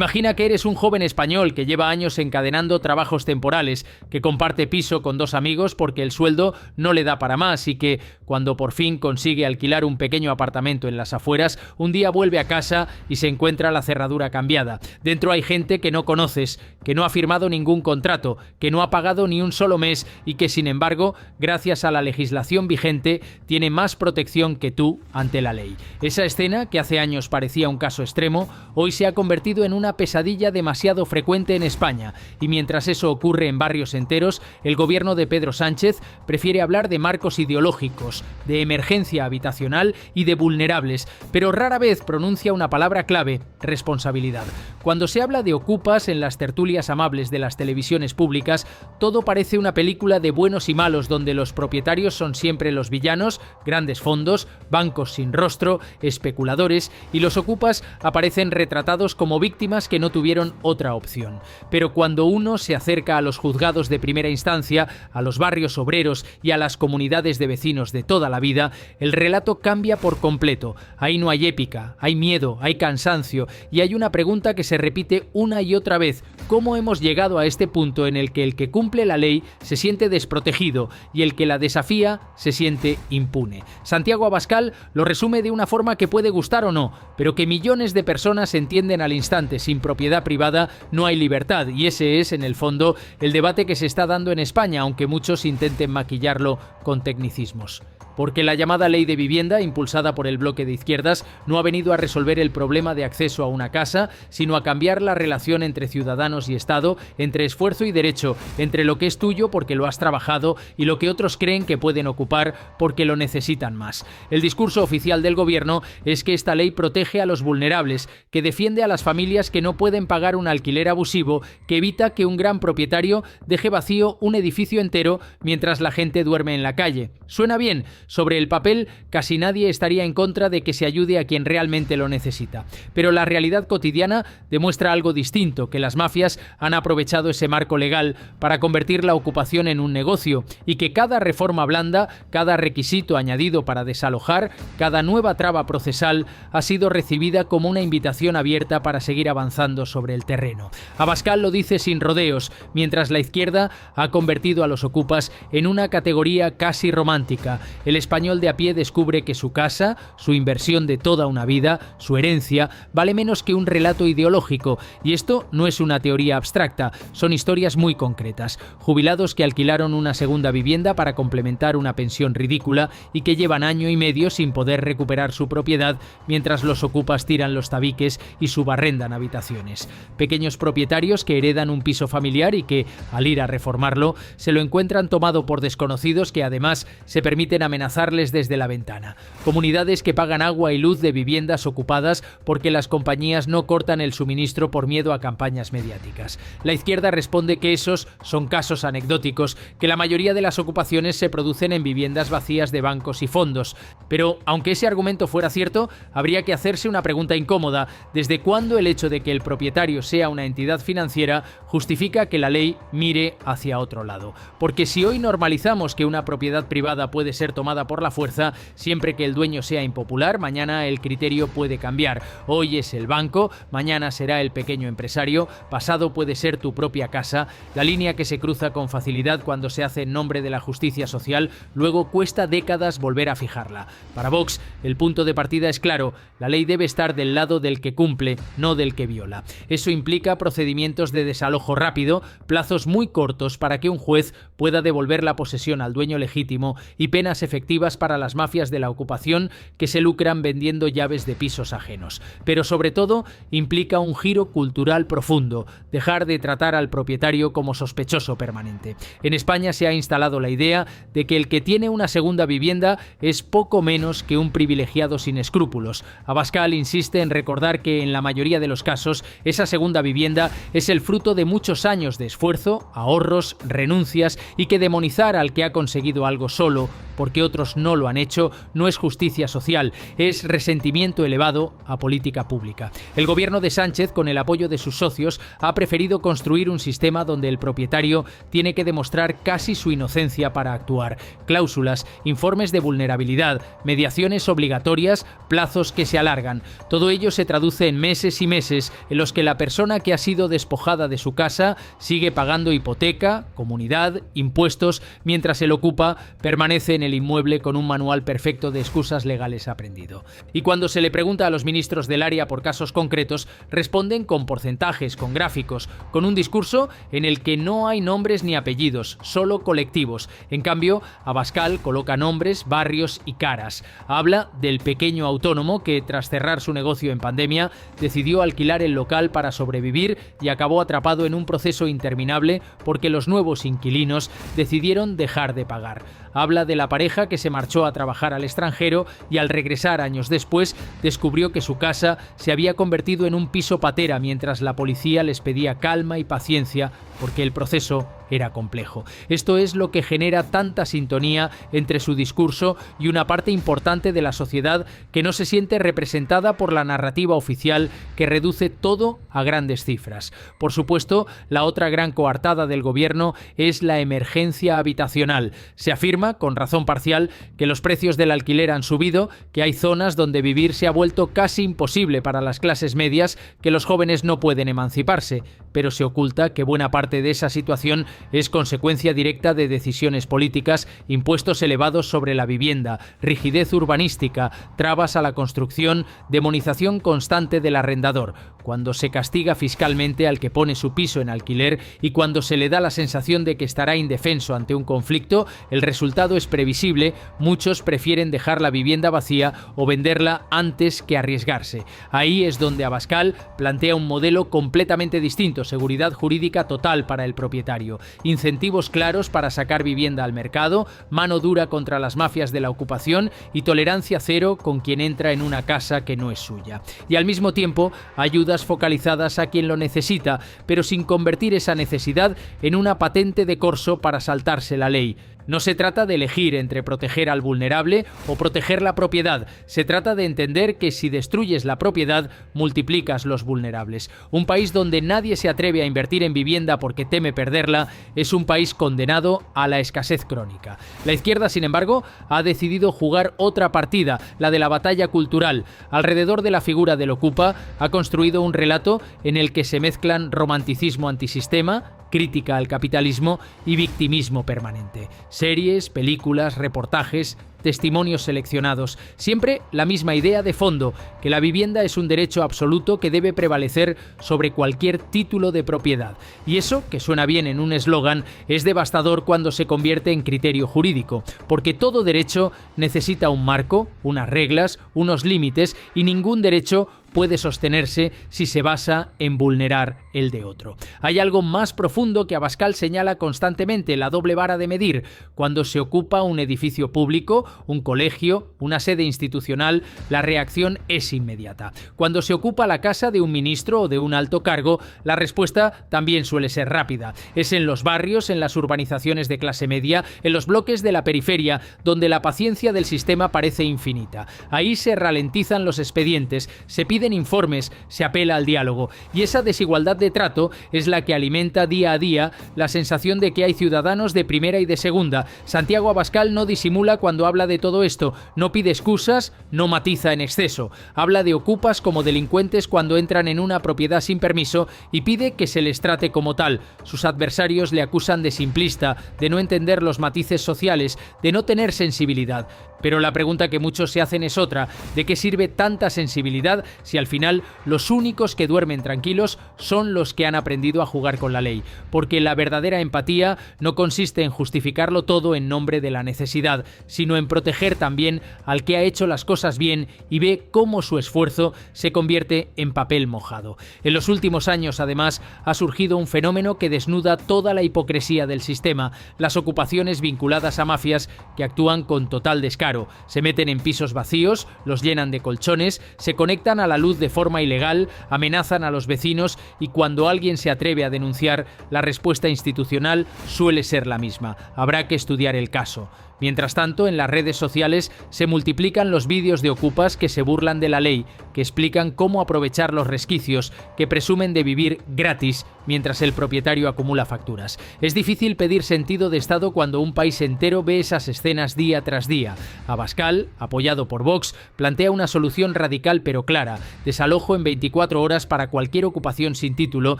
Imagina que eres un joven español que lleva años encadenando trabajos temporales, que comparte piso con 2 amigos porque el sueldo no le da para más y que, cuando por fin consigue alquilar un pequeño apartamento en las afueras, un día vuelve a casa y se encuentra la cerradura cambiada. Dentro hay gente que no conoces, que no ha firmado ningún contrato, que no ha pagado ni un solo mes y que, sin embargo, gracias a la legislación vigente, tiene más protección que tú ante la ley. Esa escena, que hace años parecía un caso extremo, hoy se ha convertido en una pesadilla demasiado frecuente en España, y mientras eso ocurre en barrios enteros, el gobierno de Pedro Sánchez prefiere hablar de marcos ideológicos, de emergencia habitacional y de vulnerables, pero rara vez pronuncia una palabra clave: responsabilidad. Cuando se habla de ocupas en las tertulias amables de las televisiones públicas, todo parece una película de buenos y malos donde los propietarios son siempre los villanos, grandes fondos, bancos sin rostro, especuladores, y los ocupas aparecen retratados como víctimas que no tuvieron otra opción. Pero cuando uno se acerca a los juzgados de primera instancia, a los barrios obreros y a las comunidades de vecinos de toda la vida, el relato cambia por completo. Ahí no hay épica, hay miedo, hay cansancio y hay una pregunta que se repite una y otra vez: ¿cómo hemos llegado a este punto en el que el que cumple la ley se siente desprotegido y el que la desafía se siente impune? Santiago Abascal lo resume de una forma que puede gustar o no, pero que millones de personas entienden al instante: sin propiedad privada no hay libertad, y ese es, en el fondo, el debate que se está dando en España, aunque muchos intenten maquillarlo con tecnicismos. Porque la llamada ley de vivienda, impulsada por el bloque de izquierdas, no ha venido a resolver el problema de acceso a una casa, sino a cambiar la relación entre ciudadanos y Estado, entre esfuerzo y derecho, entre lo que es tuyo porque lo has trabajado y lo que otros creen que pueden ocupar porque lo necesitan más. El discurso oficial del gobierno es que esta ley protege a los vulnerables, que defiende a las familias que no pueden pagar un alquiler abusivo, que evita que un gran propietario deje vacío un edificio entero mientras la gente duerme en la calle. Suena bien. Sobre el papel, casi nadie estaría en contra de que se ayude a quien realmente lo necesita. Pero la realidad cotidiana demuestra algo distinto: que las mafias han aprovechado ese marco legal para convertir la ocupación en un negocio, y que cada reforma blanda, cada requisito añadido para desalojar, cada nueva traba procesal ha sido recibida como una invitación abierta para seguir avanzando sobre el terreno. Abascal lo dice sin rodeos, mientras la izquierda ha convertido a los ocupas en una categoría casi romántica. El español de a pie descubre que su casa, su inversión de toda una vida, su herencia, vale menos que un relato ideológico. Y esto no es una teoría abstracta, son historias muy concretas. Jubilados que alquilaron una segunda vivienda para complementar una pensión ridícula y que llevan año y medio sin poder recuperar su propiedad, mientras los ocupas tiran los tabiques y subarrendan habitaciones. Pequeños propietarios que heredan un piso familiar y que, al ir a reformarlo, se lo encuentran tomado por desconocidos que además se permiten amenazarles desde la ventana. Comunidades que pagan agua y luz de viviendas ocupadas porque las compañías no cortan el suministro por miedo a campañas mediáticas. La izquierda responde que esos son casos anecdóticos, que la mayoría de las ocupaciones se producen en viviendas vacías de bancos y fondos. Pero, aunque ese argumento fuera cierto, habría que hacerse una pregunta incómoda: ¿desde cuándo el hecho de que el propietario sea una entidad financiera justifica que la ley mire hacia otro lado? Porque si hoy normalizamos que una propiedad privada puede ser tomada por la fuerza, siempre que el dueño sea impopular, mañana el criterio puede cambiar. Hoy es el banco, mañana será el pequeño empresario, pasado puede ser tu propia casa. La línea que se cruza con facilidad cuando se hace en nombre de la justicia social, luego cuesta décadas volver a fijarla. Para Vox, el punto de partida es claro: la ley debe estar del lado del que cumple, no del que viola. Eso implica procedimientos de desalojo rápido, plazos muy cortos para que un juez pueda devolver la posesión al dueño legítimo y penas efectivas para las mafias de la ocupación que se lucran vendiendo llaves de pisos ajenos. Pero sobre todo implica un giro cultural profundo: dejar de tratar al propietario como sospechoso permanente. En España se ha instalado la idea de que el que tiene una segunda vivienda es poco menos que un privilegiado sin escrúpulos. Abascal insiste en recordar que en la mayoría de los casos esa segunda vivienda es el fruto de muchos años de esfuerzo, ahorros, renuncias, y que demonizar al que ha conseguido algo solo porque otros no lo han hecho no es justicia social, es resentimiento elevado a política pública. El gobierno de Sánchez, con el apoyo de sus socios, ha preferido construir un sistema donde el propietario tiene que demostrar casi su inocencia para actuar. Cláusulas, informes de vulnerabilidad, mediaciones obligatorias, plazos que se alargan. Todo ello se traduce en meses y meses en los que la persona que ha sido despojada de su casa sigue pagando hipoteca, comunidad, impuestos, mientras el ocupa permanece en el inmueble con un manual perfecto de excusas legales aprendido. Y cuando se le pregunta a los ministros del área por casos concretos, responden con porcentajes, con gráficos, con un discurso en el que no hay nombres ni apellidos, solo colectivos. En cambio, Abascal coloca nombres, barrios y caras. Habla del pequeño autónomo que, tras cerrar su negocio en pandemia, decidió alquilar el local para sobrevivir y acabó atrapado en un proceso interminable porque los nuevos inquilinos decidieron dejar de pagar. Habla de la pareja que se marchó a trabajar al extranjero y al regresar años después descubrió que su casa se había convertido en un piso patera mientras la policía les pedía calma y paciencia porque el proceso era complejo. Esto es lo que genera tanta sintonía entre su discurso y una parte importante de la sociedad que no se siente representada por la narrativa oficial que reduce todo a grandes cifras. Por supuesto, la otra gran coartada del gobierno es la emergencia habitacional. Se afirma, con razón parcial, que los precios del alquiler han subido, que hay zonas donde vivir se ha vuelto casi imposible para las clases medias, que los jóvenes no pueden emanciparse, pero se oculta que buena parte de esa situación es consecuencia directa de decisiones políticas, impuestos elevados sobre la vivienda, rigidez urbanística, trabas a la construcción, demonización constante del arrendador. Cuando se castiga fiscalmente al que pone su piso en alquiler y cuando se le da la sensación de que estará indefenso ante un conflicto, el resultado es previsible. Muchos prefieren dejar la vivienda vacía o venderla antes que arriesgarse. Ahí es donde Abascal plantea un modelo completamente distinto: seguridad jurídica total para el propietario, incentivos claros para sacar vivienda al mercado, mano dura contra las mafias de la ocupación y tolerancia cero con quien entra en una casa que no es suya. Y al mismo tiempo, ayudas focalizadas a quien lo necesita, pero sin convertir esa necesidad en una patente de corso para saltarse la ley. No se trata de elegir entre proteger al vulnerable o proteger la propiedad. Se trata de entender que si destruyes la propiedad, multiplicas los vulnerables. Un país donde nadie se atreve a invertir en vivienda porque teme perderla es un país condenado a la escasez crónica. La izquierda, sin embargo, ha decidido jugar otra partida, la de la batalla cultural. Alrededor de la figura del ocupa ha construido un relato en el que se mezclan romanticismo antisistema, crítica al capitalismo y victimismo permanente. Series, películas, reportajes, testimonios seleccionados. Siempre la misma idea de fondo, que la vivienda es un derecho absoluto que debe prevalecer sobre cualquier título de propiedad. Y eso, que suena bien en un eslogan, es devastador cuando se convierte en criterio jurídico, porque todo derecho necesita un marco, unas reglas, unos límites, y ningún derecho puede sostenerse si se basa en vulnerar el de otro. Hay algo más profundo que Abascal señala constantemente: la doble vara de medir. Cuando se ocupa un edificio público, un colegio, una sede institucional, la reacción es inmediata. Cuando se ocupa la casa de un ministro o de un alto cargo, la respuesta también suele ser rápida. Es en los barrios, en las urbanizaciones de clase media, en los bloques de la periferia, donde la paciencia del sistema parece infinita. Ahí se ralentizan los expedientes, se piden informes, se apela al diálogo, y esa desigualdad de trato es la que alimenta día a día la sensación de que hay ciudadanos de primera y de segunda. Santiago Abascal no disimula cuando habla de todo esto, no pide excusas, no matiza en exceso. Habla de ocupas como delincuentes cuando entran en una propiedad sin permiso y pide que se les trate como tal. Sus adversarios le acusan de simplista, de no entender los matices sociales, de no tener sensibilidad. Pero la pregunta que muchos se hacen es otra: ¿de qué sirve tanta sensibilidad si al final los únicos que duermen tranquilos son los que han aprendido a jugar con la ley? Porque la verdadera empatía no consiste en justificarlo todo en nombre de la necesidad, sino en proteger también al que ha hecho las cosas bien y ve cómo su esfuerzo se convierte en papel mojado. En los últimos años, además, ha surgido un fenómeno que desnuda toda la hipocresía del sistema: las ocupaciones vinculadas a mafias que actúan con total descaro. Se meten en pisos vacíos, los llenan de colchones, se conectan a la luz de forma ilegal, amenazan a los vecinos, y cuando alguien se atreve a denunciar, la respuesta institucional suele ser la misma: habrá que estudiar el caso. Mientras tanto, en las redes sociales se multiplican los vídeos de ocupas que se burlan de la ley, que explican cómo aprovechar los resquicios, que presumen de vivir gratis mientras el propietario acumula facturas. Es difícil pedir sentido de Estado cuando un país entero ve esas escenas día tras día. Abascal, apoyado por Vox, plantea una solución radical pero clara: desalojo en 24 horas para cualquier ocupación sin título,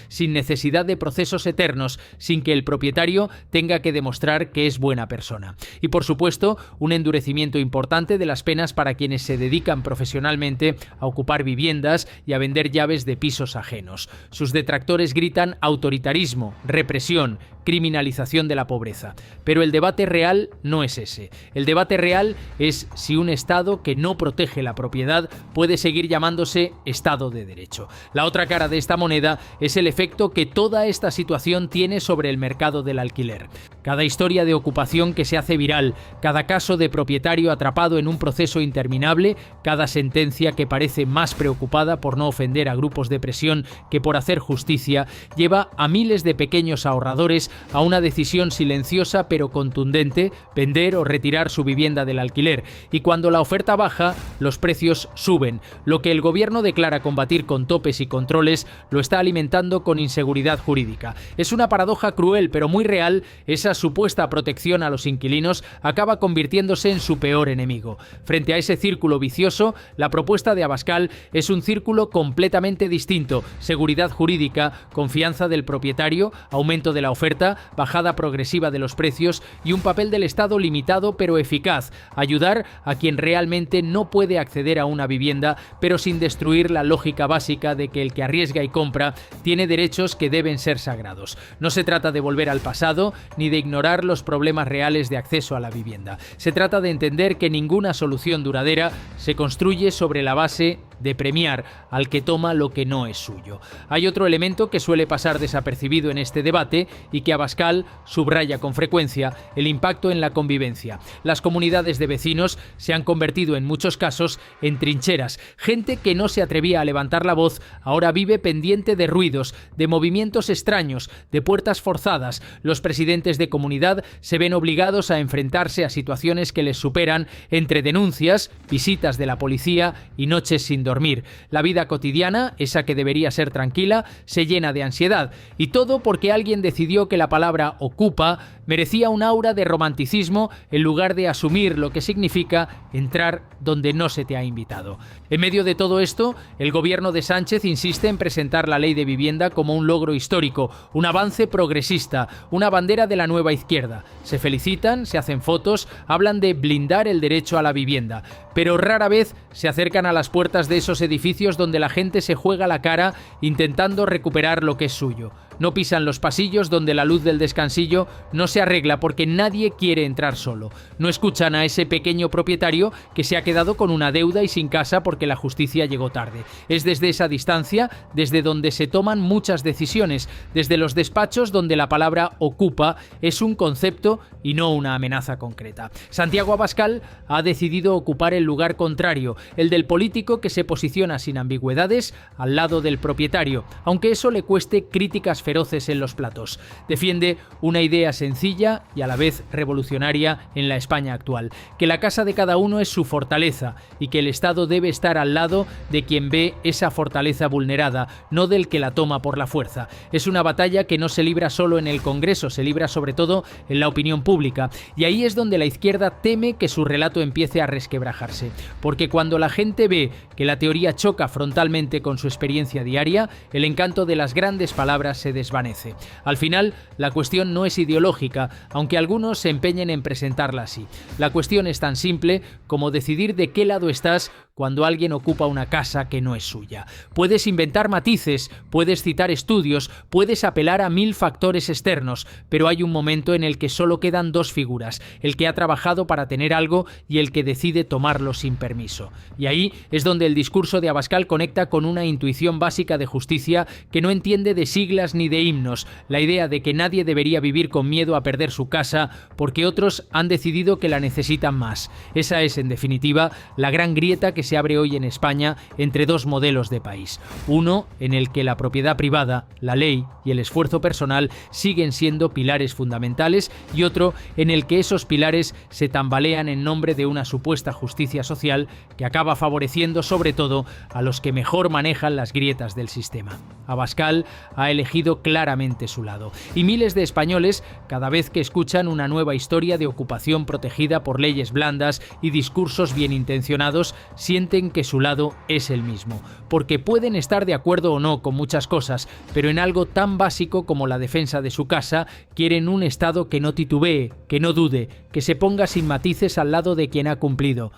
sin necesidad de procesos eternos, sin que el propietario tenga que demostrar que es buena persona. Y por supuesto, un endurecimiento importante de las penas para quienes se dedican profesionalmente a ocupar viviendas y a vender llaves de pisos ajenos. Sus detractores gritan autoritarismo, represión, criminalización de la pobreza. Pero el debate real no es ese. El debate real es si un Estado que no protege la propiedad puede seguir llamándose Estado de Derecho. La otra cara de esta moneda es el efecto que toda esta situación tiene sobre el mercado del alquiler. Cada historia de ocupación que se hace viral, cada caso de propietario atrapado en un proceso interminable, cada sentencia que parece más preocupada por no ofender a grupos de presión que por hacer justicia, lleva a miles de pequeños ahorradores a una decisión silenciosa pero contundente: vender o retirar su vivienda del alquiler. Y cuando la oferta baja, los precios suben. Lo que el gobierno declara combatir con topes y controles lo está alimentando con inseguridad jurídica. Es una paradoja cruel pero muy real. Esa supuesta protección a los inquilinos acaba convirtiéndose en su peor enemigo. Frente a ese círculo vicioso, la propuesta de Abascal es un círculo completamente distinto: seguridad jurídica, confianza del propietario, aumento de la oferta, bajada progresiva de los precios y un papel del Estado limitado pero eficaz: ayudar a quien realmente no puede acceder a una vivienda, pero sin destruir la lógica básica de que el que arriesga y compra tiene derechos que deben ser sagrados. No se trata de volver al pasado ni de ignorar los problemas reales de acceso a la vivienda. Se trata de entender que ninguna solución duradera se construye sobre la base de premiar al que toma lo que no es suyo. Hay otro elemento que suele pasar desapercibido en este debate y que Abascal subraya con frecuencia: el impacto en la convivencia. Las comunidades de vecinos se han convertido en muchos casos en trincheras. Gente que no se atrevía a levantar la voz ahora vive pendiente de ruidos, de movimientos extraños, de puertas forzadas. Los presidentes de comunidad se ven obligados a enfrentarse a situaciones que les superan, entre denuncias, visitas de la policía y noches sin dormir. La vida cotidiana, esa que debería ser tranquila, se llena de ansiedad. Y todo porque alguien decidió que la palabra ocupa merecía un aura de romanticismo en lugar de asumir lo que significa entrar donde no se te ha invitado. En medio de todo esto, el gobierno de Sánchez insiste en presentar la ley de vivienda como un logro histórico, un avance progresista, una bandera de la nueva izquierda. Se felicitan, se hacen fotos, hablan de blindar el derecho a la vivienda, pero rara vez se acercan a las puertas de esos edificios donde la gente se juega la cara intentando recuperar lo que es suyo. No pisan los pasillos donde la luz del descansillo no se arregla porque nadie quiere entrar solo. No escuchan a ese pequeño propietario que se ha quedado con una deuda y sin casa porque la justicia llegó tarde. Es desde esa distancia desde donde se toman muchas decisiones, desde los despachos donde la palabra ocupa es un concepto y no una amenaza concreta. Santiago Abascal ha decidido ocupar el lugar contrario, el del político que se posiciona sin ambigüedades al lado del propietario, aunque eso le cueste críticas feroces en los platos. Defiende una idea sencilla y a la vez revolucionaria en la España actual: que la casa de cada uno es su fortaleza y que el Estado debe estar al lado de quien ve esa fortaleza vulnerada, no del que la toma por la fuerza. Es una batalla que no se libra solo en el Congreso, se libra sobre todo en la opinión pública, y ahí es donde la izquierda teme que su relato empiece a resquebrajarse, porque cuando la gente ve que la teoría choca frontalmente con su experiencia diaria, el encanto de las grandes palabras se desvanece. Al final, la cuestión no es ideológica, aunque algunos se empeñen en presentarla así. La cuestión es tan simple como decidir de qué lado estás cuando alguien ocupa una casa que no es suya. Puedes inventar matices, puedes citar estudios, puedes apelar a 1000 factores externos, pero hay un momento en el que solo quedan dos figuras: el que ha trabajado para tener algo y el que decide tomarlo sin permiso. Y ahí es donde el discurso de Abascal conecta con una intuición básica de justicia que no entiende de siglas ni de himnos: la idea de que nadie debería vivir con miedo a perder su casa porque otros han decidido que la necesitan más. Esa es, en definitiva, la gran grieta que que se abre hoy en España entre dos modelos de país. Uno en el que la propiedad privada, la ley y el esfuerzo personal siguen siendo pilares fundamentales, y otro en el que esos pilares se tambalean en nombre de una supuesta justicia social que acaba favoreciendo sobre todo a los que mejor manejan las grietas del sistema. Abascal ha elegido claramente su lado, y miles de españoles, cada vez que escuchan una nueva historia de ocupación protegida por leyes blandas y discursos bien intencionados, sienten que su lado es el mismo, porque pueden estar de acuerdo o no con muchas cosas, pero en algo tan básico como la defensa de su casa, quieren un Estado que no titubee, que no dude, que se ponga sin matices al lado de quien ha cumplido.